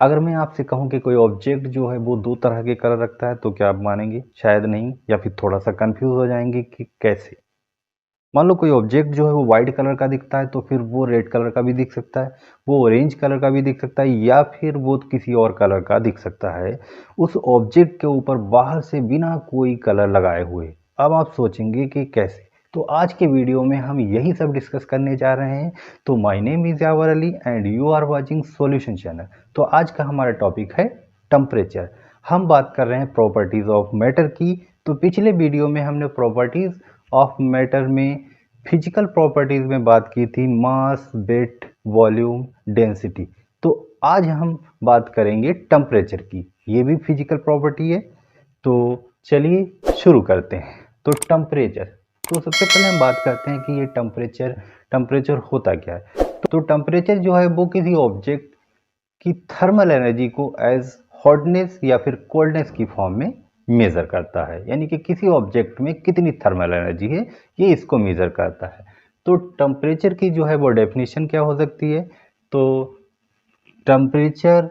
अगर मैं आपसे कहूँ कि कोई ऑब्जेक्ट जो है वो दो तरह के कलर रखता है तो क्या आप मानेंगे? शायद नहीं, या फिर थोड़ा सा कंफ्यूज हो जाएंगे कि कैसे। मान लो कोई ऑब्जेक्ट जो है वो वाइट कलर का दिखता है तो फिर वो रेड कलर का भी दिख सकता है, वो ऑरेंज कलर का भी दिख सकता है, या फिर वो किसी और कलर का दिख सकता है उस ऑब्जेक्ट के ऊपर बाहर से बिना कोई कलर लगाए हुए। अब आप सोचेंगे कि कैसे। तो आज के वीडियो में हम यही सब डिस्कस करने जा रहे हैं। तो my name is Yawar Ali and you are watching solution channel. तो आज का हमारा टॉपिक है टेम्परेचर। हम बात कर रहे हैं प्रॉपर्टीज ऑफ मैटर की। तो पिछले वीडियो में हमने प्रॉपर्टीज ऑफ मैटर में फिजिकल प्रॉपर्टीज में बात की थी, मास, वेट, वॉल्यूम, डेंसिटी। तो आज हम बात करेंगे टेम्परेचर की, ये भी फिजिकल प्रॉपर्टी है। तो चलिए शुरू करते हैं। तो टेम्परेचर, तो सबसे पहले हम बात करते हैं कि ये टेम्परेचर होता क्या है। तो टेम्परेचर जो है वो किसी ऑब्जेक्ट की थर्मल एनर्जी को एज हॉटनेस या फिर कोल्डनेस की फॉर्म में मेजर करता है, यानी कि किसी ऑब्जेक्ट में कितनी थर्मल एनर्जी है ये इसको मेजर करता है। तो टेम्परेचर की जो है वो डेफिनेशन क्या हो सकती है? तो टेम्परेचर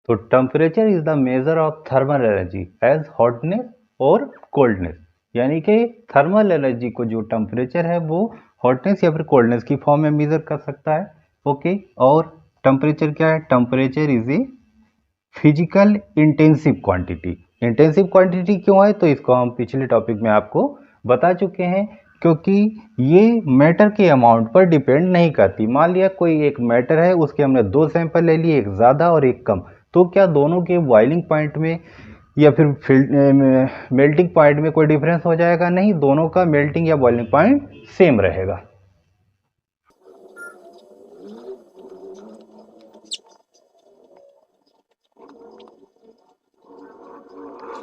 तो temperature is the measure of thermal energy as hotness और कोल्डनेस, यानी कि थर्मल एनर्जी को जो टेम्परेचर है वो हॉटनेस या फिर कोल्डनेस की फॉर्म में मेजर कर सकता है। ओके। और टेम्परेचर क्या है? Temperature is a physical intensive quantity. Intensive quantity क्यों है? तो इसको हम पिछले टॉपिक में आपको बता चुके हैं, क्योंकि ये मैटर के अमाउंट पर डिपेंड नहीं करती। मान लिया कोई एक मैटर है, उसके हमने दो सैंपल ले लिए, एक ज़्यादा और एक कम, तो क्या दोनों के बॉइलिंग पॉइंट में या फिर मेल्टिंग पॉइंट में कोई डिफरेंस हो जाएगा? नहीं, दोनों का मेल्टिंग या बॉइलिंग पॉइंट सेम रहेगा।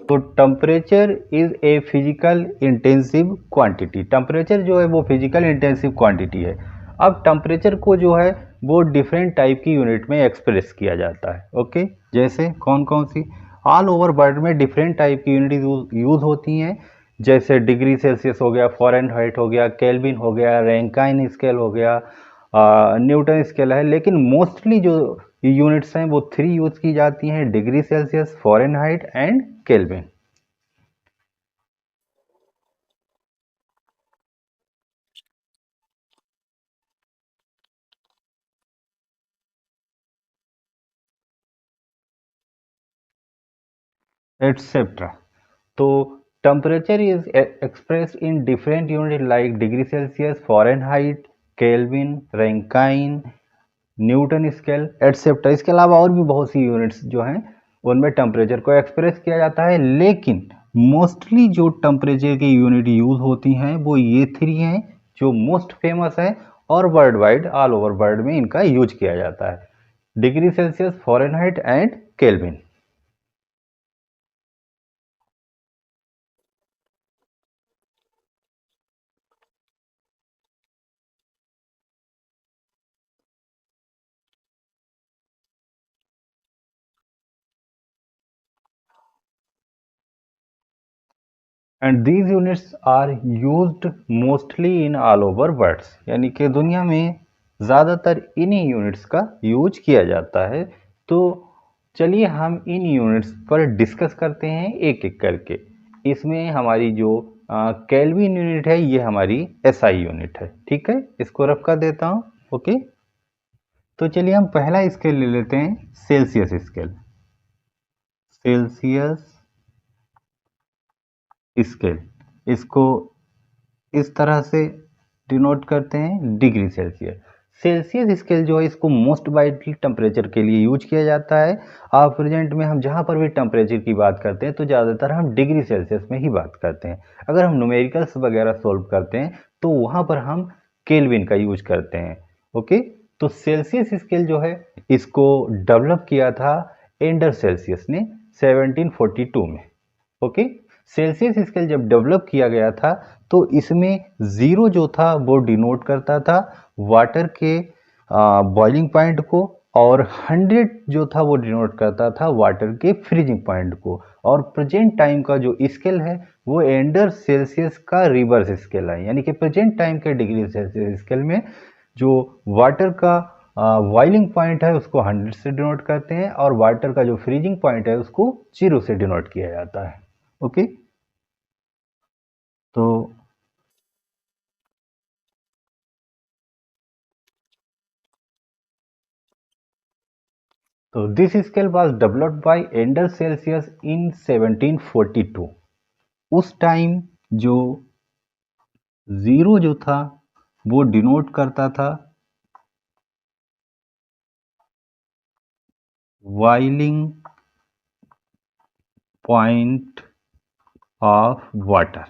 तो temperature is a physical intensive quantity. Temperature जो है वो फिजिकल इंटेंसिव क्वांटिटी है। अब टेम्परेचर को जो है वो डिफरेंट टाइप की यूनिट में एक्सप्रेस किया जाता है। ओके, जैसे कौन कौन सी? ऑल ओवर वर्ल्ड में डिफरेंट टाइप की यूनिट यूज होती हैं, जैसे डिग्री सेल्सियस हो गया, फ़ारेनहाइट हो गया, केल्विन हो गया, रैंकाइन स्केल हो गया, न्यूटन स्केल है। लेकिन मोस्टली जो यूनिट्स हैं वो थ्री यूज की जाती हैं, degree Celsius, Fahrenheit and Kelvin. Etcetera. तो temperature is expressed in different unit like degree Celsius, Fahrenheit, Kelvin, Rankine, Newton scale etcetera. इसके अलावा और भी बहुत सी यूनिट्स जो हैं उनमें टेम्परेचर को एक्सप्रेस किया जाता है, लेकिन मोस्टली जो टेम्परेचर की यूनिट यूज होती हैं वो ये थ्री हैं जो मोस्ट फेमस है और world wide all over world में इनका यूज किया जाता है, degree Celsius, Fahrenheit and Kelvin. And these units are used mostly in all over worlds, यानी कि दुनिया में ज़्यादातर इन्हीं यूनिट्स का यूज किया जाता है। तो चलिए हम इन यूनिट्स पर डिस्कस करते हैं एक एक करके। इसमें हमारी जो केल्विन यूनिट है ये हमारी एसआई यूनिट है। ठीक है, इसको रफ कर देता हूँ। ओके, तो चलिए हम पहला स्केल ले लेते हैं, सेल्सियस स्केल। सेल्सियस स्केल, इसको इस तरह से डिनोट करते हैं, डिग्री सेल्सियस। सेल्सियस स्केल जो है इसको मोस्ट वाइडली टेम्परेचर के लिए यूज किया जाता है। आप प्रेजेंट में हम जहाँ पर भी टेम्परेचर की बात करते हैं तो ज़्यादातर हम डिग्री सेल्सियस में ही बात करते हैं। अगर हम न्यूमेरिकल्स वगैरह सोल्व करते हैं तो वहाँ पर हम केल्विन का यूज करते हैं। ओके, तो सेल्सियस स्केल जो है इसको डेवलप किया था एंडर सेल्सियस ने 1742 में। ओके, सेल्सियस स्केल जब डेवलप किया गया था तो इसमें ज़ीरो जो था वो डिनोट करता था वाटर के बॉइलिंग पॉइंट को, और 100 जो था वो डिनोट करता था वाटर के फ्रीजिंग पॉइंट को। और प्रेजेंट टाइम का जो स्केल है वो एंडर सेल्सियस का रिवर्स स्केल है, यानी कि प्रेजेंट टाइम के डिग्री सेल्सियस स्केल में जो वाटर का बॉइलिंग पॉइंट है उसको 100 से डिनोट करते हैं और वाटर का जो फ्रीजिंग पॉइंट है उसको 0 से डिनोट किया जाता है। ओके, तो this scale was developed by Anders Celsius in 1742। उस टाइम जो जीरो जो था वो डिनोट करता था बॉइलिंग पॉइंट ऑफ वाटर,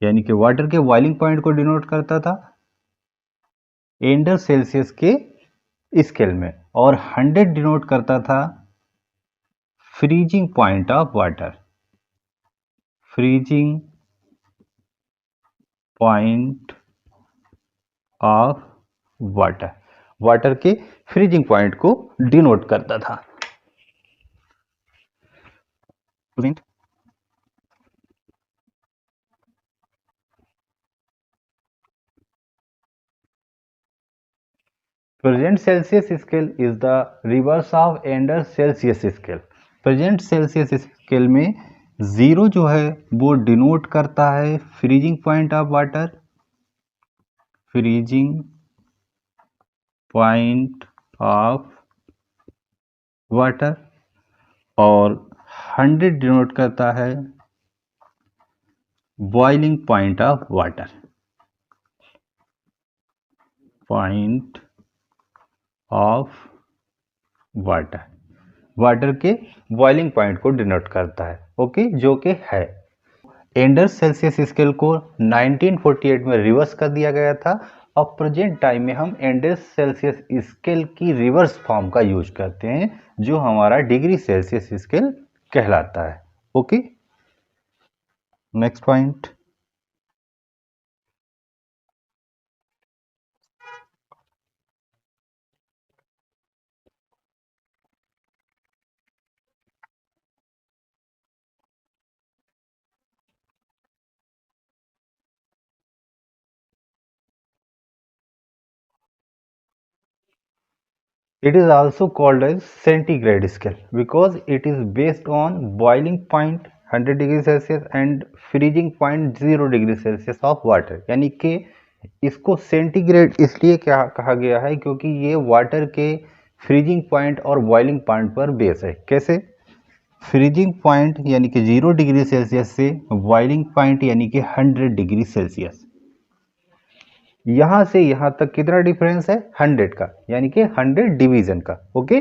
यानी कि वाटर के बॉइलिंग पॉइंट को डिनोट करता था एंडर सेल्सियस के स्केल में, और 100 डिनोट करता था freezing point of water, freezing point of water, water के फ्रीजिंग पॉइंट को डिनोट करता था। Present Celsius scale is the reverse of Anders Celsius scale. Present Celsius scale में जीरो जो है वो डिनोट करता है freezing point of water, freezing point of water, और 100 डिनोट करता है boiling point of water, point of water, water के बॉइलिंग पॉइंट को डिनोट करता है। ओके, जो कि है एंडर सेल्सियस स्केल को 1948 में रिवर्स कर दिया गया था। अब प्रेजेंट टाइम में हम एंडर सेल्सियस स्केल की रिवर्स फॉर्म का यूज करते हैं जो हमारा डिग्री सेल्सियस स्केल कहलाता है। Okay, next point. It is also called as centigrade scale because it is based on boiling point 100 degree Celsius and freezing point 0 degree Celsius of water। यानी कि इसको सेंटीग्रेड इसलिए क्या कहा गया है क्योंकि ये वाटर के फ्रीजिंग पॉइंट और बॉइलिंग पॉइंट पर बेस है। कैसे? फ्रीजिंग पॉइंट यानी कि 0 डिग्री सेल्सियस से बॉइलिंग पॉइंट यानी कि 100 डिग्री सेल्सियस, यहां से यहां तक कितना डिफरेंस है? 100 का, यानी कि 100 डिवीजन का। ओके,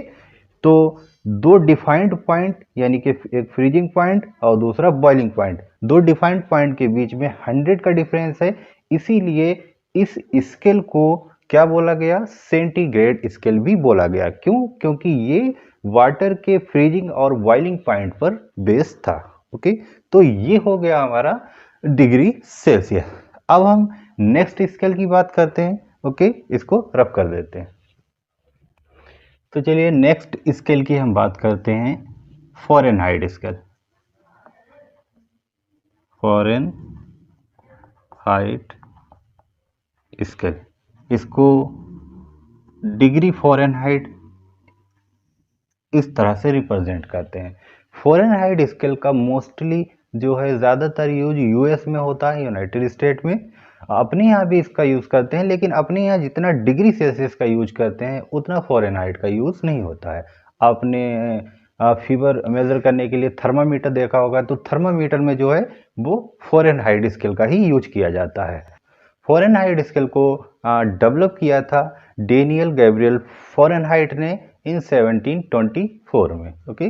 तो दो डिफाइंड पॉइंट यानी कि एक फ्रीजिंग पॉइंट और दूसरा बॉइलिंग पॉइंट, दो डिफाइंड पॉइंट के बीच में 100 का डिफरेंस है, इसीलिए इस स्केल को क्या बोला गया? सेंटीग्रेड स्केल भी बोला गया। क्यों? क्योंकि ये वाटर के फ्रीजिंग और बॉइलिंग पॉइंट पर बेस था। ओके, तो ये हो गया हमारा डिग्री सेल्सियस। अब हम नेक्स्ट स्केल की बात करते हैं। ओके, इसको रब कर देते हैं। तो चलिए नेक्स्ट स्केल की हम बात करते हैं, फ़ारेनहाइट स्केल। फ़ारेनहाइट स्केल, इसको डिग्री फ़ारेनहाइट इस तरह से रिप्रेजेंट करते हैं। फ़ारेनहाइट स्केल का मोस्टली जो है ज़्यादातर यूज यूएस में होता है, यूनाइटेड स्टेट में। अपने यहाँ भी इसका यूज़ करते हैं, लेकिन अपने यहाँ जितना डिग्री सेल्सियस का यूज करते हैं उतना फ़ारेनहाइट का यूज़ नहीं होता है। आपने फीवर मेज़र करने के लिए थर्मामीटर देखा होगा, तो थर्मामीटर में जो है वो फ़ारेनहाइट स्केल का ही यूज किया जाता है। फ़ारेनहाइट स्केल को डेवलप किया था डेनियल गैब्रियल फ़ारेनहाइट ने इन 1724 में। ओके,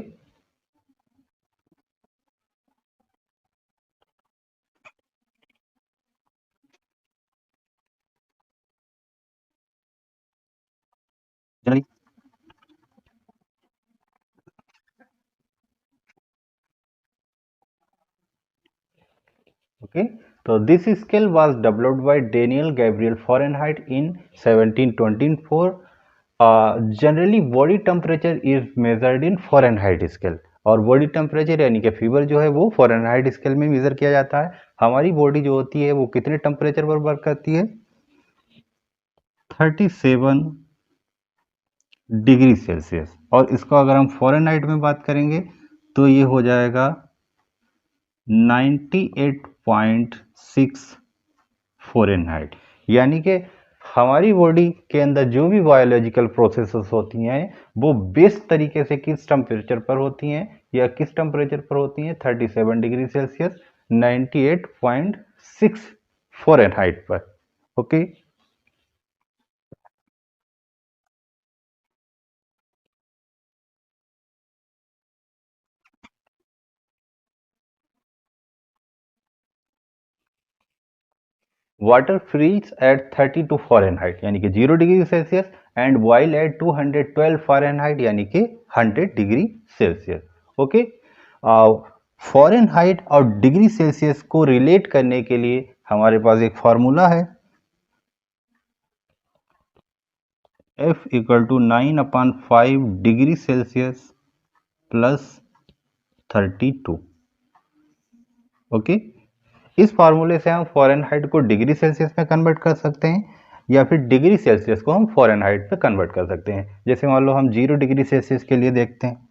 चलिए ओके, तो this scale was developed bye Daniel Gabriel Fahrenheit in 1724 generally body temperature is measured in Fahrenheit scale, और बॉडी टेम्परेचर यानी कि फीवर जो है वो फ़ारेनहाइट स्केल में मेजर किया जाता है। हमारी बॉडी जो होती है वो कितने टेम्परेचर पर वर्क करती है? 37 डिग्री सेल्सियस। और इसको अगर हम फ़ारेनहाइट में बात करेंगे तो ये हो जाएगा 98.6 फ़ारेनहाइट। यानी कि हमारी बॉडी के अंदर जो भी बायोलॉजिकल प्रोसेसेस होती हैं वो बेस्ट तरीके से किस टेम्परेचर पर होती हैं, या किस टेम्परेचर पर होती हैं? 37 डिग्री सेल्सियस, 98.6 फ़ारेनहाइट पर। Okay. Water freeze at 32 Fahrenheit यानी कि 0 degree Celsius, and boil at 212 Fahrenheit यानी कि 100 डिग्री सेल्सियस। ओके। फ़ारेनहाइट और डिग्री सेल्सियस को रिलेट करने के लिए हमारे पास एक फार्मूला है, F equal to 9/5 degree Celsius plus 32। Okay. इस फार्मूले से हम फ़ारेनहाइट को डिग्री सेल्सियस में कन्वर्ट कर सकते हैं, या फिर डिग्री सेल्सियस को हम फ़ारेनहाइट में कन्वर्ट कर सकते हैं। जैसे मान लो हम 0 डिग्री सेल्सियस के लिए देखते हैं,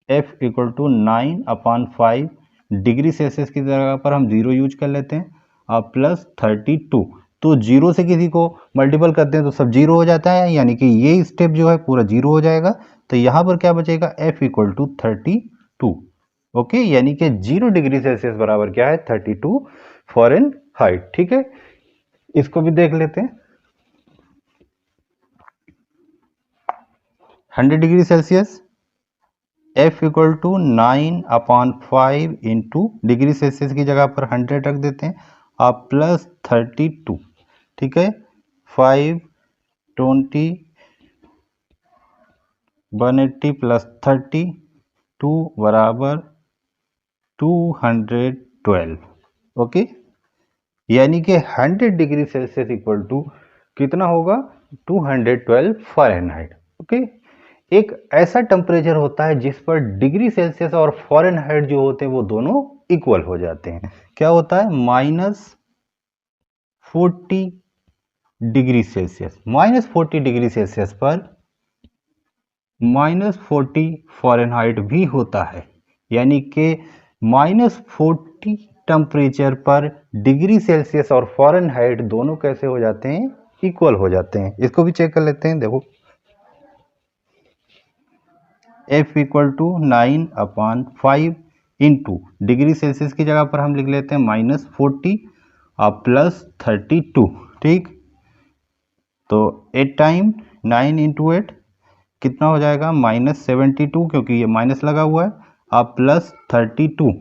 F equal to 9/5 degree Celsius की जगह पर हम 0 यूज कर लेते हैं, और प्लस 32। तो 0 से किसी को मल्टीपल करते हैं तो सब 0 हो जाता है, यानी कि ये स्टेप जो है पूरा 0 हो जाएगा। तो यहाँ पर क्या बचेगा? F equal to 32। ओके, यानी कि 0 डिग्री सेल्सियस बराबर क्या है? 32 फ़ारेनहाइट। ठीक है, इसको भी देख लेते हैं। 100 degree Celsius, F equal to 9/5 into degree Celsius की जगह पर 100 रख देते हैं, आप प्लस 32। ठीक है, 5 20 180 प्लस 30 2 बराबर 212। ओके, यानी कि 100 डिग्री सेल्सियस इक्वल टू कितना होगा? 212 फ़ारेनहाइट। ओके। एक ऐसा टेम्परेचर होता है जिस पर डिग्री सेल्सियस और फ़ारेनहाइट जो होते हैं वो दोनों इक्वल हो जाते हैं। क्या होता है? -40 डिग्री सेल्सियस। -40 डिग्री सेल्सियस पर -40 फ़ारेनहाइट भी होता है, यानी कि -40 टेम्परेचर पर डिग्री सेल्सियस और फ़ारेनहाइट दोनों कैसे हो जाते हैं? इक्वल हो जाते हैं। इसको भी चेक कर लेते हैं। देखो, F equal to 9/5 into degree Celsius की जगह पर हम लिख लेते हैं -40 और प्लस 32। ठीक, तो 8 टाइम 9 इंटू 8 कितना हो जाएगा? -72, क्योंकि ये माइनस लगा हुआ है, अब प्लस 32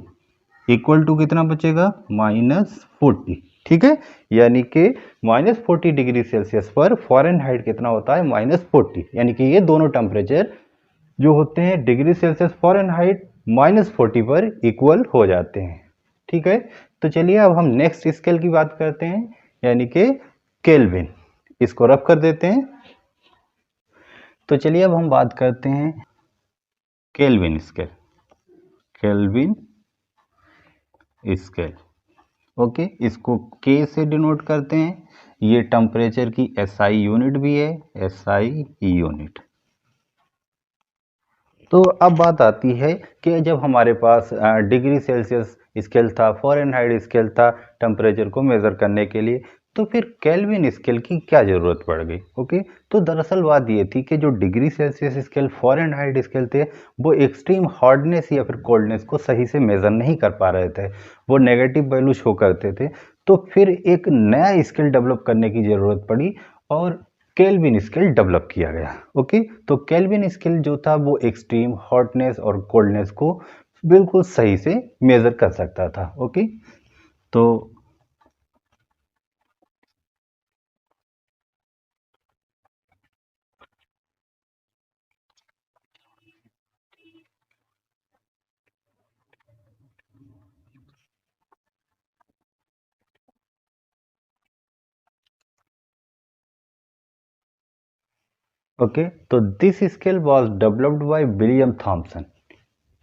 इक्वल टू कितना बचेगा? -40। ठीक है, यानी कि -40 डिग्री सेल्सियस पर फ़ारेनहाइट कितना होता है? -40। यानी कि ये दोनों टेम्परेचर जो होते हैं डिग्री सेल्सियस फ़ारेनहाइट -40 पर इक्वल हो जाते हैं। ठीक है, तो चलिए अब हम नेक्स्ट स्केल की बात करते हैं, यानी कि केल्विन। इसको रफ कर देते हैं। तो चलिए अब हम बात करते हैं kelvin scale. Kelvin scale, okay, इसको के से डिनोट करते हैं। ये टेम्परेचर की एसआई यूनिट भी है, एसआई यूनिट। तो अब बात आती है कि जब हमारे पास डिग्री सेल्सियस स्केल था, फ़ारेनहाइट स्केल था टेम्परेचर को मेज़र करने के लिए, तो फिर केल्विन स्केल की क्या ज़रूरत पड़ गई? ओके, तो दरअसल बात ये थी कि जो degree Celsius scale, Fahrenheit scale थे, वो एक्सट्रीम हार्डनेस या फिर कोल्डनेस को सही से मेज़र नहीं कर पा रहे थे, वो नेगेटिव वैल्यू शो करते थे। तो फिर एक नया स्केल डेवलप करने की ज़रूरत पड़ी, और केल्विन स्केल डेवलप किया गया। ओके, तो केल्विन स्केल जो था वो एक्सट्रीम हॉटनेस और कोल्डनेस को बिल्कुल सही से मेजर कर सकता था। ओके, तो ओके, तो this scale was developed by William Thomson.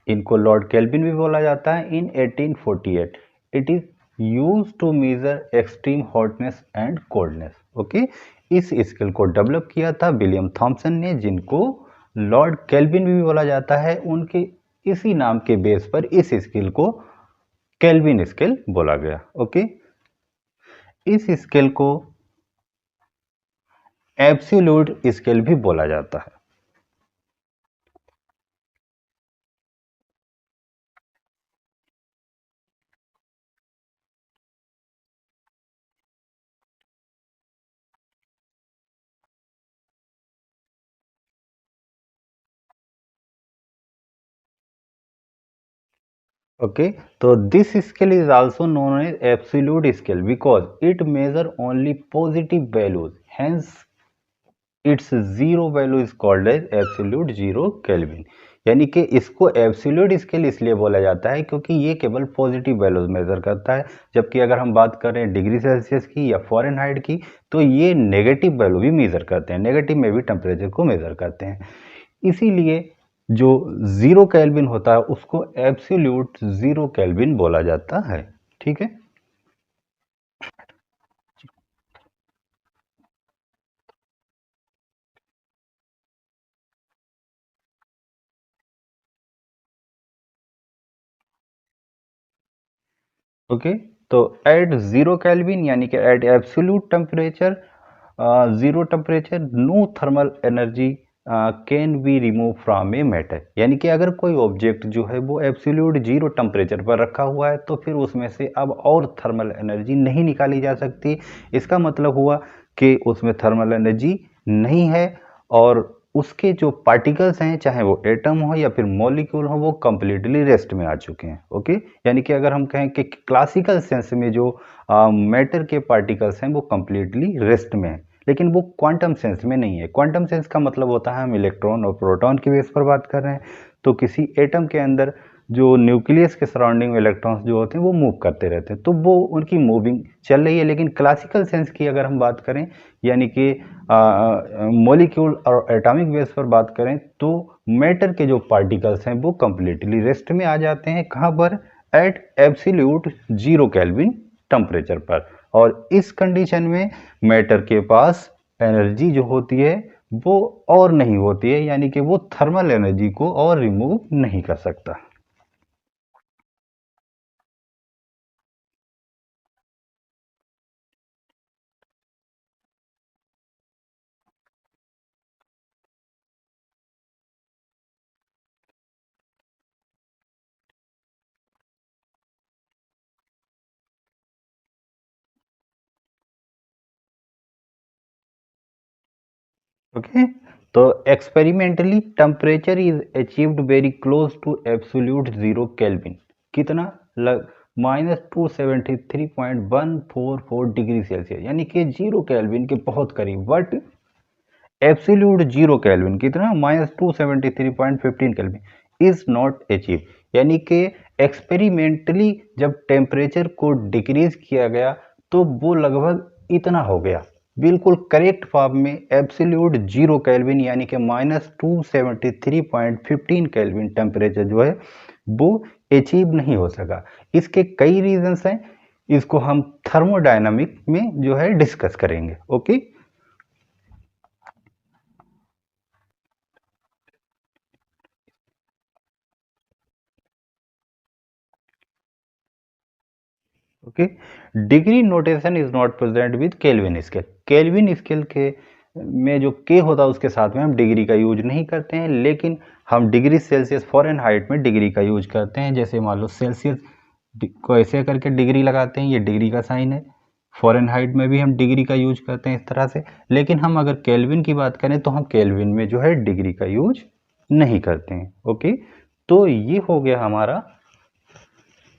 इनको लॉर्ड केल्विन भी बोला जाता है। In 1848 it is use to measure extreme hotness and coldness. Okay, इस स्केल को डेवलप किया था विलियम थॉमसन ने, जिनको लॉर्ड केल्विन भी बोला जाता है। उनके इसी नाम के बेस पर इस स्केल को केल्विन स्केल बोला गया। ओके, इस स्केल को एब्सोल्यूट स्केल भी बोला जाता है। Okay, so this scale is also known as absolute scale because it measures only positive values. Hence, its zero value is called as absolute zero Kelvin. यानी कि इसको एब्सोल्यूट स्केल इसलिए बोला जाता है क्योंकि ये केवल पॉजिटिव वैल्यूज मेजर करता है, जबकि अगर हम बात करें डिग्री सेल्सियस की या फ़ारेनहाइट की तो ये नेगेटिव वैल्यू भी मेजर करते हैं, नेगेटिव में भी टेम्परेचर को मेजर करते हैं। इसीलिए जो जीरो केल्विन होता है उसको एब्सोल्यूट जीरो केल्विन बोला जाता है। ठीक है, ओके, तो एट जीरो केल्विन यानी कि at absolute temperature, zero temperature, no thermal energy can be remove from a matter. यानी कि अगर कोई ऑब्जेक्ट जो है वो एब्सोल्यूट जीरो टेम्परेचर पर रखा हुआ है तो फिर उसमें से अब और थर्मल एनर्जी नहीं निकाली जा सकती। इसका मतलब हुआ कि उसमें थर्मल एनर्जी नहीं है और उसके जो पार्टिकल्स हैं, चाहे वो एटम हो या फिर मॉलिक्यूल हो, वो कंप्लीटली रेस्ट में आ चुके हैं। ओके, यानी कि अगर हम कहें कि क्लासिकल सेंस में जो मैटर के पार्टिकल्स हैं वो कंप्लीटली रेस्ट में है, लेकिन वो क्वांटम सेंस में नहीं है। क्वांटम सेंस का मतलब होता है हम इलेक्ट्रॉन और प्रोटॉन की बेस पर बात कर रहे हैं, तो किसी एटम के अंदर जो न्यूक्लियस के सराउंडिंग में इलेक्ट्रॉन्स जो होते हैं वो मूव करते रहते हैं, तो वो उनकी मूविंग चल रही है। लेकिन क्लासिकल सेंस की अगर हम बात करें, यानी कि मॉलिक्यूल और एटॉमिक बेस पर बात करें, तो मैटर के जो पार्टिकल्स हैं वो कंप्लीटली रेस्ट में आ जाते हैं। कहाँ पर? At absolute zero Kelvin temperature पर। और इस कंडीशन में मैटर के पास एनर्जी जो होती है वो और नहीं होती है, यानी कि वो थर्मल एनर्जी को और रिमूव नहीं कर सकता। ओके, तो experimentally temperature is achieved very close to absolute zero Kelvin. कितना? -273.144 डिग्री सेल्सियस, यानी कि जीरो केल्विन के बहुत करीब। बट एब्सोल्यूट जीरो केल्विन कितना? -273.15 केल्विन इज नॉट अचीव। यानी कि एक्सपेरिमेंटली जब टेम्परेचर को डिक्रीज किया गया तो वो लगभग इतना हो गया, बिल्कुल करेक्ट फॉर्म में एब्सोल्यूट जीरो केल्विन, यानी कि -273.15 केल्विन टेम्परेचर जो है वो अचीव नहीं हो सका। इसके कई रीजंस हैं, इसको हम थर्मोडायनामिक में जो है डिस्कस करेंगे। Okay, okay, degree notation is not present with kelvin scale. Kelvin scale के में जो के होता है उसके साथ में हम डिग्री का यूज नहीं करते हैं, लेकिन हम डिग्री सेल्सियस फ़ारेनहाइट में डिग्री का यूज करते हैं। जैसे मान लो सेल्सियस को ऐसे करके डिग्री लगाते हैं, ये डिग्री का साइन है। फ़ारेनहाइट में भी हम डिग्री का यूज करते हैं इस तरह से। लेकिन हम अगर केल्विन की बात करें तो हम केल्विन में जो है डिग्री का यूज नहीं करते हैं। ओके, तो ये हो गया हमारा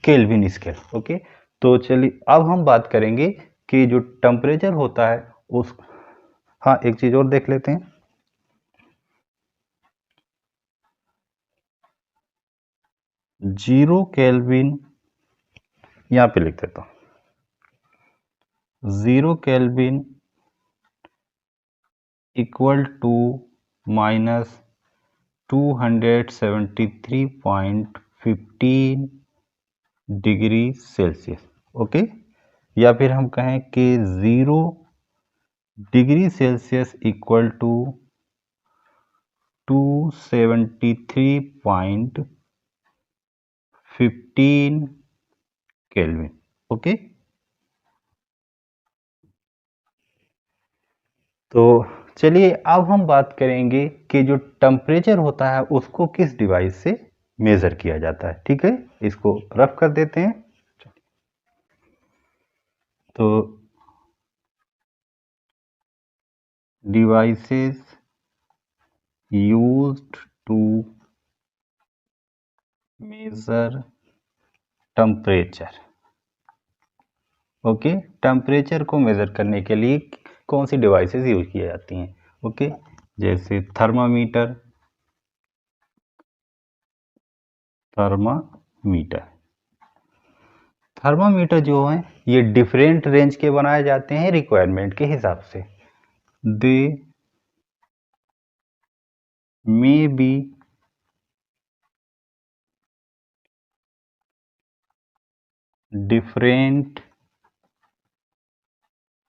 केल्विन स्केल। ओके, तो चलिए अब हम बात करेंगे कि जो टेम्परेचर होता है उस, हाँ एक चीज और देख लेते हैं। जीरो केल्विन यहाँ पे लिख देता हूँ। Zero Kelvin equal to -273.15 degree Celsius. Okay, या फिर हम कहें कि 0 degree Celsius equal to 273.15 Kelvin. Okay, तो चलिए अब हम बात करेंगे कि जो टेम्परेचर होता है उसको किस डिवाइस से मेजर किया जाता है। ठीक है, इसको रफ कर देते हैं। तो devices used to measure temperature. Okay, temperature को मेजर करने के लिए कौन सी डिवाइसेस यूज की जाती हैं। ओके, जैसे थर्मामीटर, थर्मामीटर जो है ये डिफरेंट रेंज के बनाए जाते हैं रिक्वायरमेंट के हिसाब से। They may be different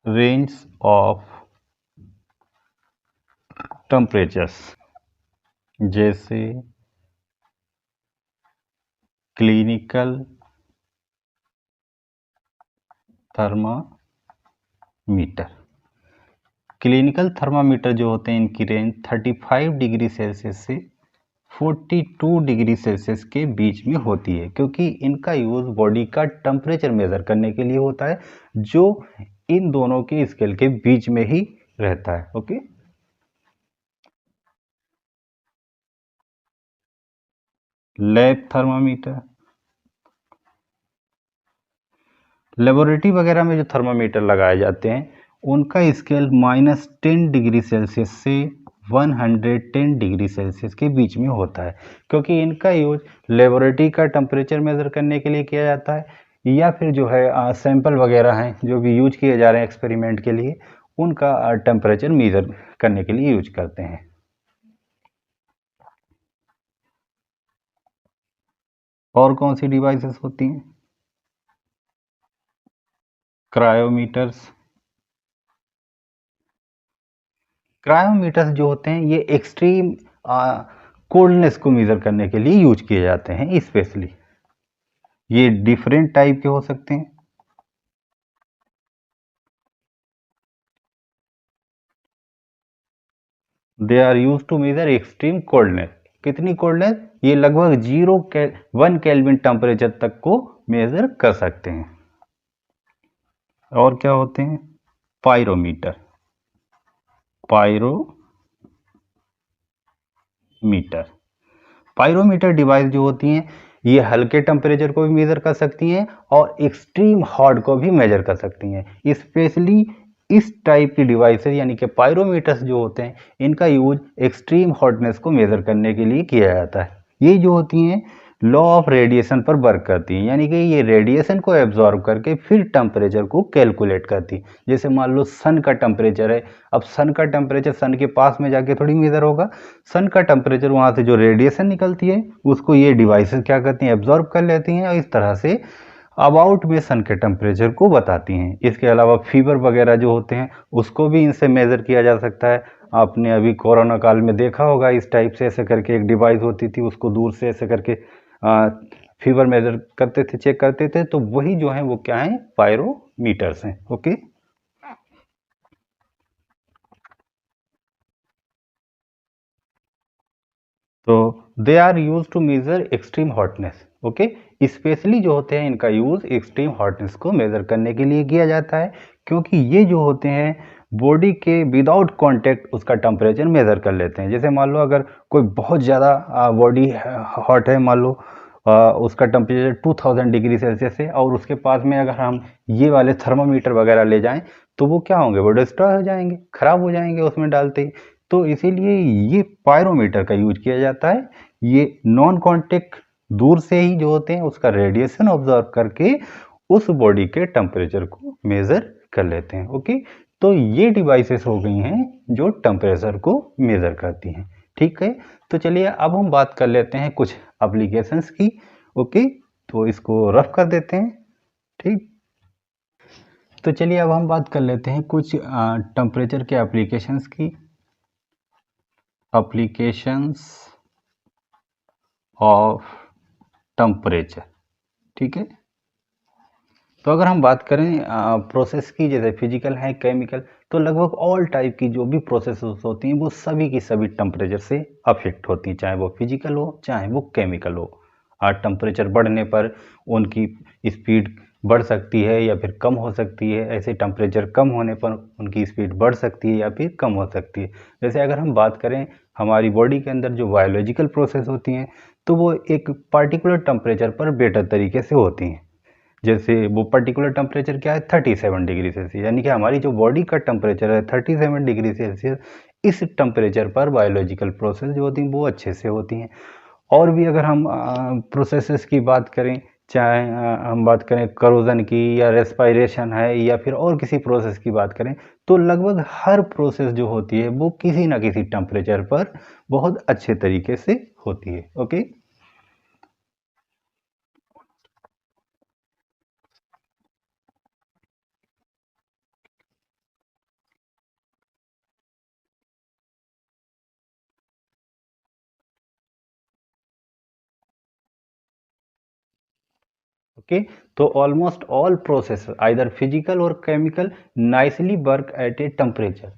range of temperatures, जैसे क्लिनिकल थर्मामीटर। क्लिनिकल थर्मामीटर जो होते हैं इनकी रेंज 35 डिग्री सेल्सियस से 42 डिग्री सेल्सियस के बीच में होती है, क्योंकि इनका यूज बॉडी का टेम्परेचर मेजर करने के लिए होता है, जो इन दोनों के स्केल के बीच में ही रहता है। ओके, लैब थर्मामीटर, लेबोरेटरी वगैरह में जो थर्मामीटर लगाए जाते हैं उनका स्केल -10 डिग्री सेल्सियस से 110 डिग्री सेल्सियस के बीच में होता है, क्योंकि इनका यूज लेबोरेटरी का टेम्परेचर मेजर करने के लिए किया जाता है, या फिर जो है सैंपल वगैरह हैं जो भी यूज किए जा रहे हैं एक्सपेरिमेंट के लिए, उनका टेम्परेचर मेजर करने के लिए यूज करते हैं। और कौन सी डिवाइसेस होती हैं? क्रायोमीटर्स। क्रायोमीटर्स जो होते हैं ये एक्सट्रीम कोल्डनेस को मेजर करने के लिए यूज किए जाते हैं स्पेशली। ये डिफरेंट टाइप के हो सकते हैं। They are use to measure extreme coldness. कितनी कोल्डनेस? ये लगभग 1 केल्विन टेम्परेचर तक को मेजर कर सकते हैं। और क्या होते हैं? पायरोमीटर, पायरोमीटर डिवाइस जो होती हैं ये हल्के टेम्परेचर को भी मेजर कर सकती हैं और एक्सट्रीम हॉट को भी मेजर कर सकती हैं। स्पेशली इस टाइप की डिवाइसेस यानी कि पायरोमीटर्स जो होते हैं इनका यूज एक्सट्रीम हॉटनेस को मेजर करने के लिए किया जाता है। ये जो होती हैं लॉ ऑफ रेडिएशन पर वर्क करती हैं, यानी कि ये रेडिएशन को एब्जॉर्ब करके फिर टेम्परेचर को कैलकुलेट करती है। जैसे मान लो सन का टेम्परेचर है, अब सन का टेम्परेचर सन के पास में जाके थोड़ी मेजर होगा, सन का टेम्परेचर वहाँ से जो रेडिएशन निकलती है उसको ये डिवाइसेस क्या करती हैं, एब्जॉर्ब कर लेती हैं और इस तरह से अबाउट में सन के टेम्परेचर को बताती हैं। इसके अलावा फीवर वगैरह जो होते हैं उसको भी इनसे मेज़र किया जा सकता है। आपने अभी कोरोना काल में देखा होगा इस टाइप से ऐसे करके एक डिवाइस होती थी, उसको दूर से ऐसे करके फीवर मेजर करते थे, चेक करते थे, तो वही जो है वो क्या है, पायरोमीटर्स हैं। ओके, तो they are use to measure extreme hotness. Okay, specially जो होते हैं इनका यूज एक्सट्रीम हॉटनेस को मेजर करने के लिए किया जाता है, क्योंकि ये जो होते हैं बॉडी के विदाउट कांटेक्ट उसका टेम्परेचर मेजर कर लेते हैं। जैसे मान लो अगर कोई बहुत ज़्यादा बॉडी हॉट है, मान लो उसका टेम्परेचर 2000 डिग्री सेल्सियस है और उसके पास में अगर हम ये वाले थर्मामीटर वगैरह ले जाएं तो वो क्या होंगे, वो डिस्ट्रॉय हो जाएंगे, खराब हो जाएंगे उसमें डालते ही। तो इसीलिए ये पायरोमीटर का यूज किया जाता है। ये नॉन कांटेक्ट दूर से ही जो होते हैं उसका रेडिएशन ऑब्जर्व करके उस बॉडी के टेम्परेचर को मेजर कर लेते हैं। ओके, तो ये डिवाइसेस हो गई हैं जो टेम्परेचर को मेज़र करती हैं। ठीक है, तो चलिए अब हम बात कर लेते हैं कुछ एप्लीकेशंस की। ओके, तो इसको रफ कर देते हैं। ठीक, तो चलिए अब हम बात कर लेते हैं कुछ टेम्परेचर के एप्लीकेशंस की। Applications of temperature. ठीक है, तो अगर हम बात करें प्रोसेस की, जैसे फिजिकल है, केमिकल, तो लगभग ऑल टाइप की जो भी प्रोसेसेस होती हैं वो सभी की सभी टेम्परेचर से अफेक्ट होती हैं, चाहे वो फिजिकल हो चाहे वो केमिकल हो। टेम्परेचर बढ़ने पर उनकी स्पीड बढ़ सकती है या फिर कम हो सकती है, ऐसे टेम्परेचर कम होने पर उनकी स्पीड बढ़ सकती है या फिर कम हो सकती है। जैसे अगर हम बात करें हमारी बॉडी के अंदर जो बायोलॉजिकल प्रोसेस होती हैं तो वो एक पार्टिकुलर टेम्परेचर पर बेटर तरीके से होती हैं। जैसे वो पर्टिकुलर टेम्परेचर क्या है, 37 डिग्री सेल्सियस, यानी कि हमारी जो बॉडी का टेम्परेचर है 37 डिग्री सेल्सियस, इस टेम्परेचर पर बायोलॉजिकल प्रोसेस जो होती हैं वो अच्छे से होती हैं। और भी अगर हम प्रोसेसेस की बात करें, चाहे हम बात करें करोजन की या रेस्पायरेशन है या फिर और किसी प्रोसेस की बात करें, तो लगभग हर प्रोसेस जो होती है वो किसी ना किसी टेम्परेचर पर बहुत अच्छे तरीके से होती है। ओके, ओके, तो almost all process either physical और chemical nicely work at a temperature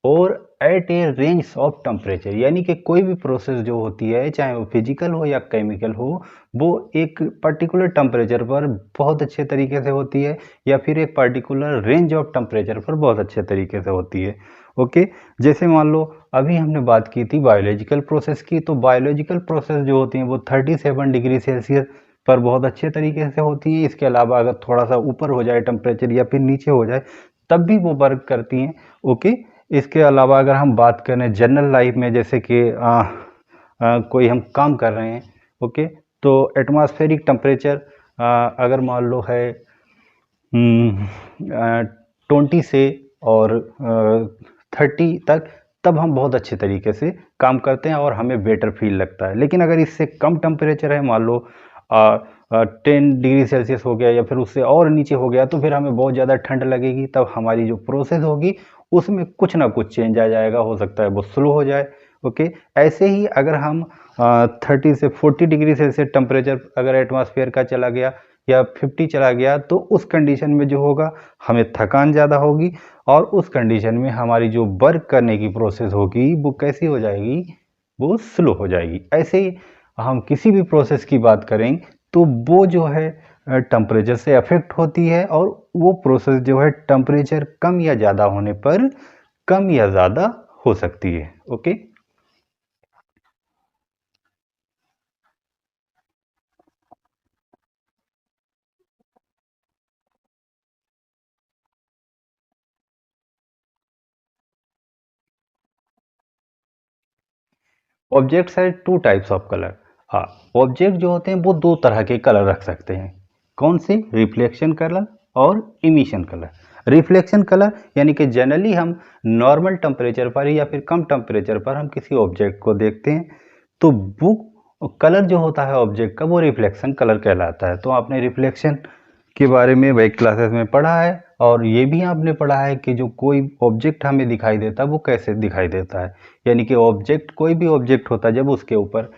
और at a range of temperature, यानी कि कोई भी प्रोसेस जो होती है चाहे वो फिजिकल हो या केमिकल हो, वो एक पर्टिकुलर टेम्परेचर पर बहुत अच्छे तरीके से होती है या फिर एक पर्टिकुलर रेंज ऑफ टेम्परेचर पर बहुत अच्छे तरीके से होती है। ओके, जैसे मान लो अभी हमने बात की थी बायोलॉजिकल प्रोसेस की, तो बायोलॉजिकल प्रोसेस जो होती हैं वो 37 डिग्री सेल्सियस पर बहुत अच्छे तरीके से होती हैं। इसके अलावा अगर थोड़ा सा ऊपर हो जाए टेम्परेचर या फिर नीचे हो जाए तब भी वो वर्क करती हैं। ओके, इसके अलावा अगर हम बात करें जनरल लाइफ में, जैसे कि कोई हम काम कर रहे हैं, ओके, तो एटमॉस्फेरिक टेम्परेचर अगर मान लो है 20 से और 30 तक, तब हम बहुत अच्छे तरीके से काम करते हैं और हमें बेटर फील लगता है। लेकिन अगर इससे कम टेम्परेचर है, मान लो 10 डिग्री सेल्सियस हो गया या फिर उससे और नीचे हो गया, तो फिर हमें बहुत ज़्यादा ठंड लगेगी। तब हमारी जो प्रोसेस होगी उसमें कुछ ना कुछ चेंज आ जाएगा, हो सकता है वो स्लो हो जाए। ओके, ऐसे ही अगर हम 30 से 40 डिग्री सेल्सियस टेम्परेचर अगर एटमॉस्फेयर का चला गया या 50 चला गया, तो उस कंडीशन में जो होगा हमें थकान ज़्यादा होगी और उस कंडीशन में हमारी जो वर्क करने की प्रोसेस होगी वो कैसी हो जाएगी, वो स्लो हो जाएगी। ऐसे ही हम किसी भी प्रोसेस की बात करें तो वो जो है टेम्परेचर से अफेक्ट होती है और वो प्रोसेस जो है टेम्परेचर कम या ज़्यादा होने पर कम या ज़्यादा हो सकती है। ओके, ऑब्जेक्ट्स है टू टाइप्स ऑफ कलर। हाँ, ऑब्जेक्ट जो होते हैं वो दो तरह के कलर रख सकते हैं। कौन से? रिफ्लेक्शन कलर और इमिशन कलर। रिफ्लेक्शन कलर यानी कि जनरली हम नॉर्मल टेम्परेचर पर या फिर कम टेम्परेचर पर हम किसी ऑब्जेक्ट को देखते हैं तो वो कलर जो होता है ऑब्जेक्ट का वो रिफ्लेक्शन कलर कहलाता है। तो आपने रिफ्लेक्शन के बारे में वही क्लासेस में पढ़ा है और ये भी आपने पढ़ा है कि जो कोई ऑब्जेक्ट हमें दिखाई देता है वो कैसे दिखाई देता है। यानी कि ऑब्जेक्ट, कोई भी ऑब्जेक्ट होता है, जब उसके ऊपर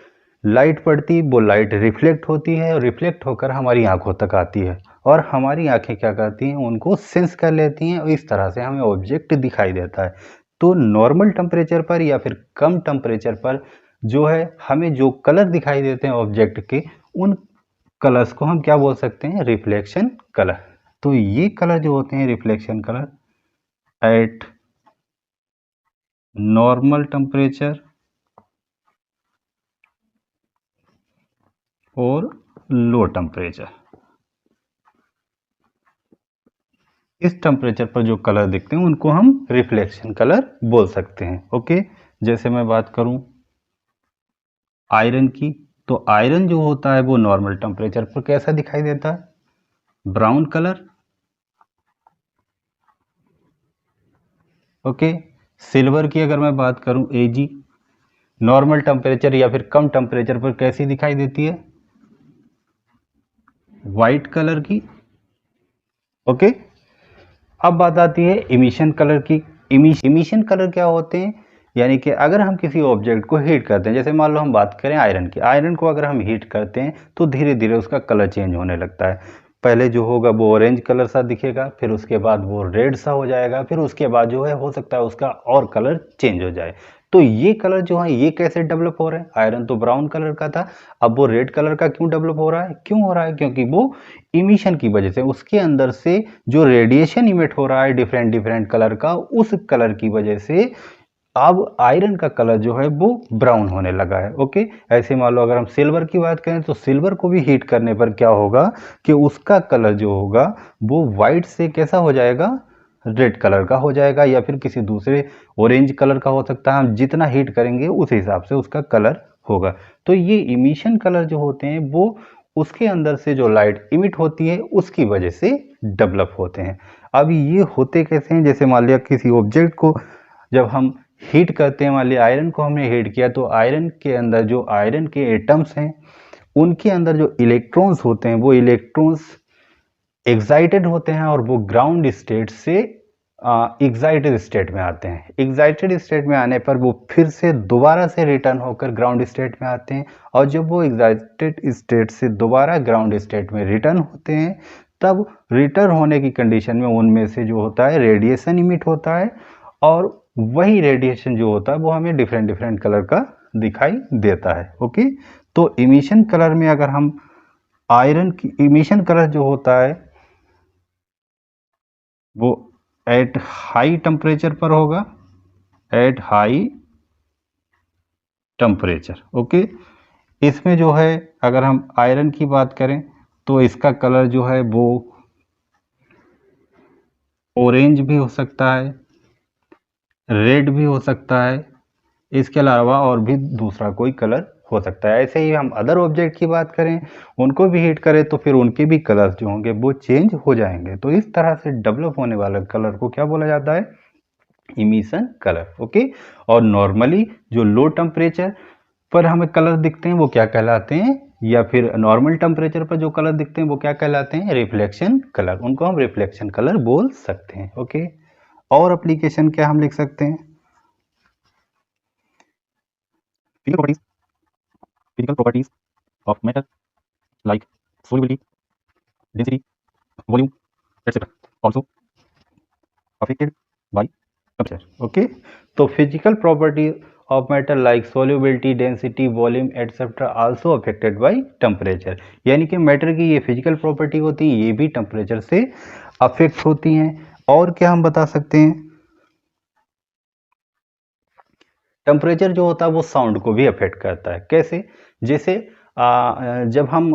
लाइट पड़ती वो लाइट रिफ्लेक्ट होती है और रिफ्लेक्ट होकर हमारी आंखों तक आती है और हमारी आंखें क्या करती हैं, उनको सेंस कर लेती हैं और इस तरह से हमें ऑब्जेक्ट दिखाई देता है। तो नॉर्मल टेम्परेचर पर या फिर कम टेम्परेचर पर जो है हमें जो कलर दिखाई देते हैं ऑब्जेक्ट के, उन कलर्स को हम क्या बोल सकते हैं? Reflection colour. तो ये कलर जो होते हैं reflection colour eight normal temperature और लो टेम्परेचर, इस टेम्परेचर पर जो कलर दिखते हैं उनको हम रिफ्लेक्शन कलर बोल सकते हैं। ओके, जैसे मैं बात करूं आयरन की, तो आयरन जो होता है वो नॉर्मल टेम्परेचर पर कैसा दिखाई देता है? Brown colour. ओके। सिल्वर की अगर मैं बात करूं Ag, नॉर्मल टेम्परेचर या फिर कम टेम्परेचर पर कैसी दिखाई देती है? वाइट कलर की। ओके। अब बात आती है इमिशन कलर की। इमिशन कलर क्या होते हैं? यानी कि अगर हम किसी ऑब्जेक्ट को हीट करते हैं, जैसे मान लो हम बात करें आयरन की, आयरन को अगर हम हीट करते हैं तो धीरे धीरे उसका कलर चेंज होने लगता है। पहले जो होगा वो ऑरेंज कलर सा दिखेगा, फिर उसके बाद वो रेड सा हो जाएगा, फिर उसके बाद जो है हो सकता है उसका और कलर चेंज हो जाए। तो ये कलर जो है ये कैसे डेवलप हो रहे हैं? आयरन तो ब्राउन कलर का था, अब वो रेड कलर का क्यों डेवलप हो रहा है? क्यों हो रहा है? क्योंकि वो इमिशन की वजह से, उसके अंदर से जो रेडिएशन इमिट हो रहा है डिफरेंट डिफरेंट कलर का, उस कलर की वजह से अब आयरन का कलर जो है वो ब्राउन होने लगा है। ओके। ऐसे मान लो अगर हम सिल्वर की बात करें तो सिल्वर को भी हीट करने पर क्या होगा कि उसका कलर जो होगा वो वाइट से कैसा हो जाएगा? रेड कलर का हो जाएगा, या फिर किसी दूसरे ऑरेंज कलर का हो सकता है। हम जितना हीट करेंगे उस हिसाब से उसका कलर होगा। तो ये इमिशन कलर जो होते हैं वो उसके अंदर से जो लाइट इमिट होती है उसकी वजह से डेवलप होते हैं। अब ये होते कैसे हैं? जैसे मान लिया किसी ऑब्जेक्ट को जब हम हीट करते हैं, मान लिया आयरन को हमने हीट किया, तो आयरन के अंदर जो आयरन के एटम्स हैं उनके अंदर जो इलेक्ट्रॉन्स होते हैं वो इलेक्ट्रॉन्स एक्साइटेड होते हैं और वो ग्राउंड स्टेट से एक्साइटेड स्टेट में आते हैं। एक्साइटेड स्टेट में आने पर वो फिर से दोबारा से रिटर्न होकर ग्राउंड स्टेट में आते हैं, और जब वो एक्साइटेड स्टेट से दोबारा ग्राउंड स्टेट में रिटर्न होते हैं तब रिटर्न होने की कंडीशन में उनमें से जो होता है रेडिएशन इमिट होता है, और वही रेडिएशन जो होता है वो हमें डिफरेंट डिफरेंट कलर का दिखाई देता है। ओके। तो इमिशन कलर में अगर हम आयरन की इमिशन कलर जो होता है वो एट हाई टेम्परेचर पर होगा, एट हाई टेम्परेचर। ओके। इसमें जो है अगर हम आयरन की बात करें तो इसका कलर जो है वो ऑरेंज भी हो सकता है, रेड भी हो सकता है, इसके अलावा और भी दूसरा कोई कलर हो सकता है। ऐसे ही हम अदर ऑब्जेक्ट की बात करें, उनको भी हीट करें तो फिर उनके भी कलर्स जो होंगे वो चेंज हो जाएंगे। तो इस तरह से डेवलप होने वाला कलर को क्या बोला जाता है? Emission colour. ओके। और नॉर्मली जो लो टेम्परेचर पर हमें कलर दिखते हैं वो क्या कहलाते हैं? या फिर नॉर्मल टेम्परेचर पर जो कलर दिखते हैं वो क्या कहलाते हैं? Reflection colour. उनको हम रिफ्लेक्शन कलर बोल सकते हैं। ओके। और एप्लीकेशन क्या हम लिख सकते हैं? Physical properties of matter like solubility, density, volume, etc. also affected by temperature. Okay. तो physical property of matter like solubility, density, volume, etc. also affected by temperature. यानी कि मैटर की ये फिजिकल प्रॉपर्टी होती है, ये भी टेम्परेचर से अफेक्ट होती हैं। और क्या हम बता सकते हैं? टेम्परेचर जो होता है वो साउंड को भी अफेक्ट करता है। कैसे? जैसे जब हम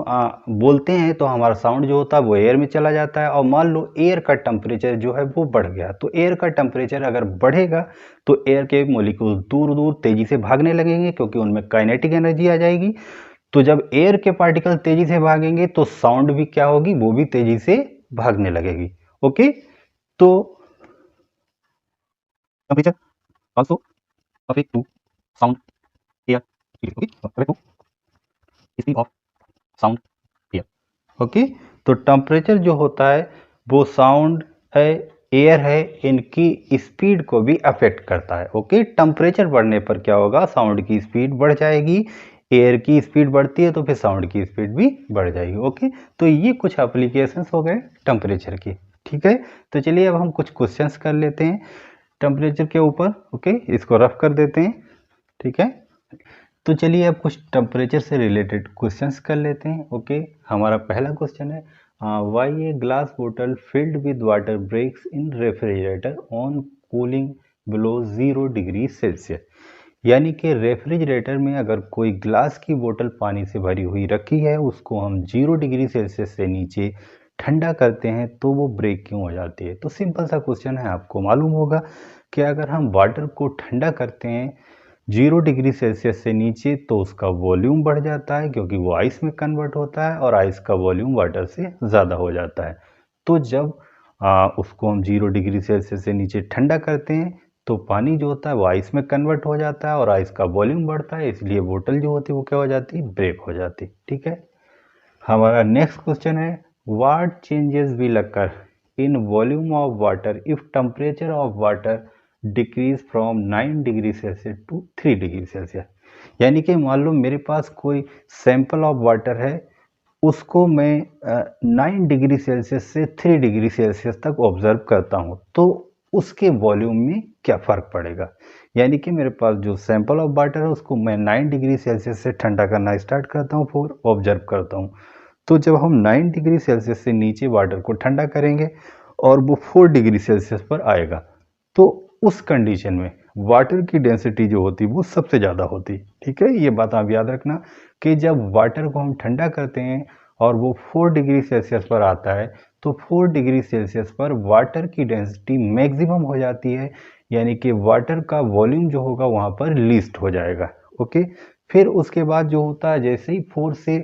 बोलते हैं तो हमारा साउंड जो होता है वो एयर में चला जाता है, और मान लो एयर का टेम्परेचर जो है वो बढ़ गया, तो एयर का टेम्परेचर अगर बढ़ेगा तो एयर के मॉलिक्यूल दूर दूर तेजी से भागने लगेंगे, क्योंकि उनमें काइनेटिक एनर्जी आ जाएगी। तो जब एयर के पार्टिकल तेजी से भागेंगे तो साउंड भी क्या होगी? वो भी तेजी से भागने लगेगी। ओके। तो temperature also affect to sound air speed of sound air. Okay. तो टेम्परेचर जो होता है वो साउंड है, एयर है, इनकी स्पीड को भी अफेक्ट करता है। ओके। टेम्परेचर बढ़ने पर क्या होगा? साउंड की स्पीड बढ़ जाएगी, एयर की स्पीड बढ़ती है तो फिर साउंड की स्पीड भी बढ़ जाएगी। ओके। तो ये कुछ एप्लीकेशंस हो गए टेम्परेचर की। ठीक है। तो चलिए अब हम कुछ क्वेश्चंस कर लेते हैं टेम्परेचर के ऊपर। ओके। इसको रफ कर देते हैं। ठीक है। तो चलिए अब कुछ टेम्परेचर से रिलेटेड क्वेश्चंस कर लेते हैं। ओके। हमारा पहला क्वेश्चन है, वाई ए ग्लास बोतल filled with water breaks in refrigerator on cooling below 0 degree Celsius. यानी कि रेफ्रिजरेटर में अगर कोई ग्लास की बोतल पानी से भरी हुई रखी है, उसको हम 0 डिग्री सेल्सियस से नीचे ठंडा करते हैं तो वो ब्रेक क्यों हो जाती है? तो सिंपल सा क्वेश्चन है। आपको मालूम होगा कि अगर हम वाटर को ठंडा करते हैं 0 डिग्री सेल्सियस से नीचे तो उसका वॉल्यूम बढ़ जाता है, क्योंकि वो आइस में कन्वर्ट होता है और आइस का वॉल्यूम वाटर से ज़्यादा हो जाता है। तो जब उसको हम 0 डिग्री सेल्सियस से नीचे ठंडा करते हैं तो पानी जो होता है वो आइस में कन्वर्ट हो जाता है और आइस का वॉल्यूम बढ़ता है, इसलिए बोतल जो होती है वो क्या हो जाती है, ब्रेक हो जाती है। ठीक है, हमारा नेक्स्ट क्वेश्चन है what changes will occur in volume of water if temperature of water decrease from 9 degree Celsius to 3 degree Celsius. यानी कि मान लो मेरे पास कोई सैंपल ऑफ वाटर है, उसको मैं 9 डिग्री सेल्सियस से 3 डिग्री सेल्सियस तक ऑब्जर्व करता हूँ, तो उसके वॉल्यूम में क्या फ़र्क पड़ेगा। यानी कि मेरे पास जो सैंपल ऑफ वाटर है उसको मैं 9 डिग्री सेल्सियस से ठंडा करना स्टार्ट करता हूँ, फिर ऑब्जर्व करता हूँ। तो जब हम 9 डिग्री सेल्सियस से नीचे वाटर को ठंडा करेंगे और वो 4 डिग्री सेल्सियस पर आएगा, तो उस कंडीशन में वाटर की डेंसिटी जो होती है वो सबसे ज़्यादा होती। ठीक है, ये बात आप याद रखना कि जब वाटर को हम ठंडा करते हैं और वो 4 डिग्री सेल्सियस पर आता है, तो 4 डिग्री सेल्सियस पर वाटर की डेंसिटी मैक्सिमम हो जाती है, यानी कि वाटर का वॉल्यूम जो होगा वहाँ पर लीस्ट हो जाएगा। ओके, फिर उसके बाद जो होता है, जैसे ही 4 से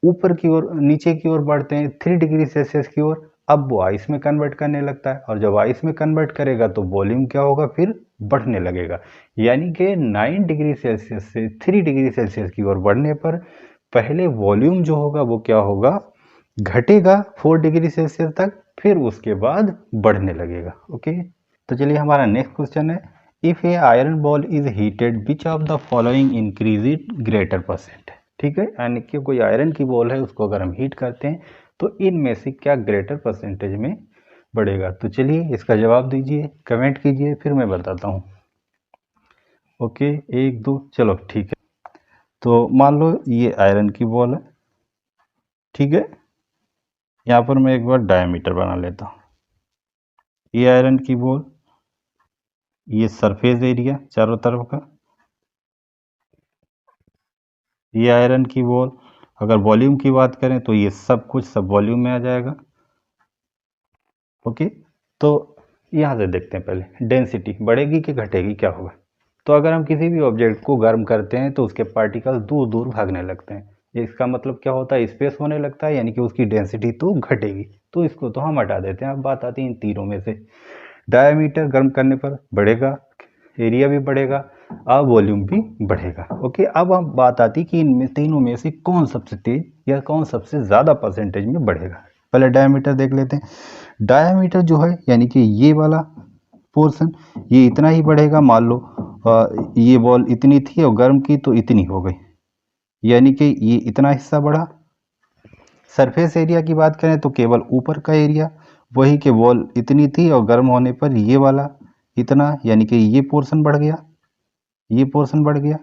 ऊपर की ओर नीचे की ओर बढ़ते हैं 3 डिग्री सेल्सियस की ओर, अब वो आइस में कन्वर्ट करने लगता है, और जब आइस में कन्वर्ट करेगा तो वॉल्यूम क्या होगा, फिर बढ़ने लगेगा। यानी कि 9 डिग्री सेल्सियस से 3 डिग्री सेल्सियस की ओर बढ़ने पर पहले वॉल्यूम जो होगा वो क्या होगा, घटेगा 4 डिग्री सेल्सियस तक, फिर उसके बाद बढ़ने लगेगा। ओके, तो चलिए हमारा नेक्स्ट क्वेश्चन है if A iron ball is heated which of the following increase it greater percent. ठीक है, यानी कि कोई आयरन की बॉल है, उसको अगर हम हीट करते हैं तो इनमें से क्या ग्रेटर परसेंटेज में बढ़ेगा। तो चलिए इसका जवाब दीजिए, कमेंट कीजिए, फिर मैं बताता हूँ। ओके, 1 2, चलो ठीक है। तो मान लो ये आयरन की बॉल है, ठीक है, यहाँ पर मैं एक बार डायमीटर बना लेता हूँ। ये आयरन की बॉल, ये सरफेस एरिया चारों तरफ का, ये आयरन की बॉल। अगर वॉल्यूम की बात करें तो ये सब कुछ सब वॉल्यूम में आ जाएगा। ओके, तो यहाँ से देखते हैं, पहले डेंसिटी बढ़ेगी कि घटेगी, क्या होगा। तो अगर हम किसी भी ऑब्जेक्ट को गर्म करते हैं तो उसके पार्टिकल दूर दूर भागने लगते हैं। इसका मतलब क्या होता है, स्पेस होने लगता है, यानी कि उसकी डेंसिटी तो घटेगी। तो इसको तो हम हटा देते हैं। अब बात आती है इन तीनों में से, डायमीटर गर्म करने पर बढ़ेगा, एरिया भी बढ़ेगा, अब वॉल्यूम भी बढ़ेगा। ओके, अब हम बात आती कि इन तीनों में से कौन सबसे तेज या कौन सबसे ज़्यादा परसेंटेज में बढ़ेगा। पहले डायमीटर देख लेते हैं। डायमीटर जो है, यानी कि ये वाला पोर्शन, ये इतना ही बढ़ेगा। मान लो ये बॉल इतनी थी और गर्म की तो इतनी हो गई, यानी कि ये इतना हिस्सा बढ़ा। सरफेस एरिया की बात करें तो केवल ऊपर का एरिया, वही के बॉल इतनी थी और गर्म होने पर ये वाला इतना, यानी कि ये पोर्शन बढ़ गया, ये पोर्शन बढ़ गया।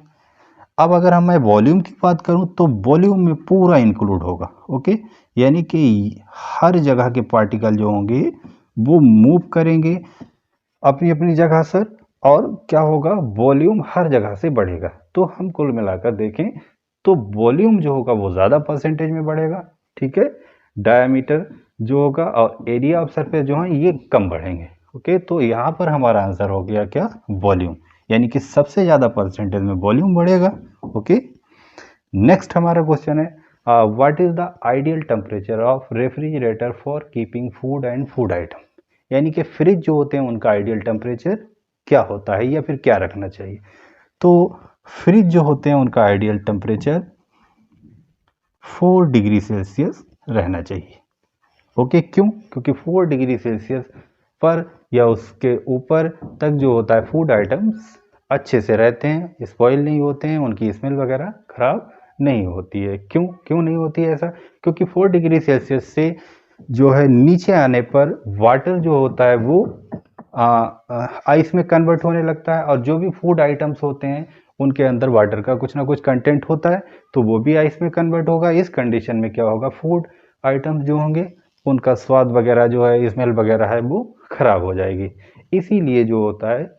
अब अगर हम मैं वॉल्यूम की बात करूं तो वॉल्यूम में पूरा इंक्लूड होगा। ओके, यानी कि हर जगह के पार्टिकल जो होंगे वो मूव करेंगे अपनी अपनी जगह से, और क्या होगा, वॉल्यूम हर जगह से बढ़ेगा। तो हम कुल मिलाकर देखें तो वॉल्यूम जो होगा वो ज़्यादा परसेंटेज में बढ़ेगा। ठीक है, डायमीटर जो होगा और एरिया ऑफ सरफेस जो है ये कम बढ़ेंगे। ओके, तो यहाँ पर हमारा आंसर हो गया क्या, वॉल्यूम, यानी कि सबसे ज़्यादा परसेंटेज में वॉल्यूम बढ़ेगा। ओके, नेक्स्ट हमारा क्वेश्चन है what is the ideal temperature of refrigerator for keeping food and food item. यानी कि फ्रिज जो होते हैं उनका आइडियल टेम्परेचर क्या होता है या फिर क्या रखना चाहिए। तो फ्रिज जो होते हैं उनका आइडियल टेम्परेचर 4 डिग्री सेल्सियस रहना चाहिए। ओके, क्यों, क्योंकि 4 डिग्री सेल्सियस पर या उसके ऊपर तक जो होता है फूड आइटम्स अच्छे से रहते हैं, स्पॉइल नहीं होते हैं, उनकी स्मेल वगैरह खराब नहीं होती है। क्यों क्यों नहीं होती है ऐसा, क्योंकि 4 डिग्री सेल्सियस से जो है नीचे आने पर वाटर जो होता है वो आइस में कन्वर्ट होने लगता है, और जो भी फूड आइटम्स होते हैं उनके अंदर वाटर का कुछ ना कुछ कंटेंट होता है, तो वो भी आइस में कन्वर्ट होगा। इस कंडीशन में क्या होगा, फूड आइटम्स जो होंगे उनका स्वाद वगैरह जो है, स्मेल वगैरह है, वो खराब हो जाएगी। इसीलिए जो होता है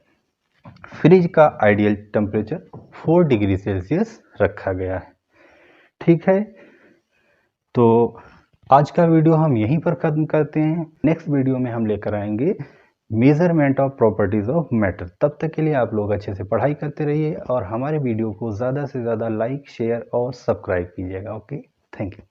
फ्रिज का आइडियल टेम्परेचर 4 डिग्री सेल्सियस रखा गया है। ठीक है, तो आज का वीडियो हम यहीं पर खत्म करते हैं। नेक्स्ट वीडियो में हम लेकर आएंगे measurement of properties of matter. तब तक के लिए आप लोग अच्छे से पढ़ाई करते रहिए और हमारे वीडियो को ज़्यादा से ज़्यादा लाइक, शेयर और सब्सक्राइब कीजिएगा। Okay, thank you.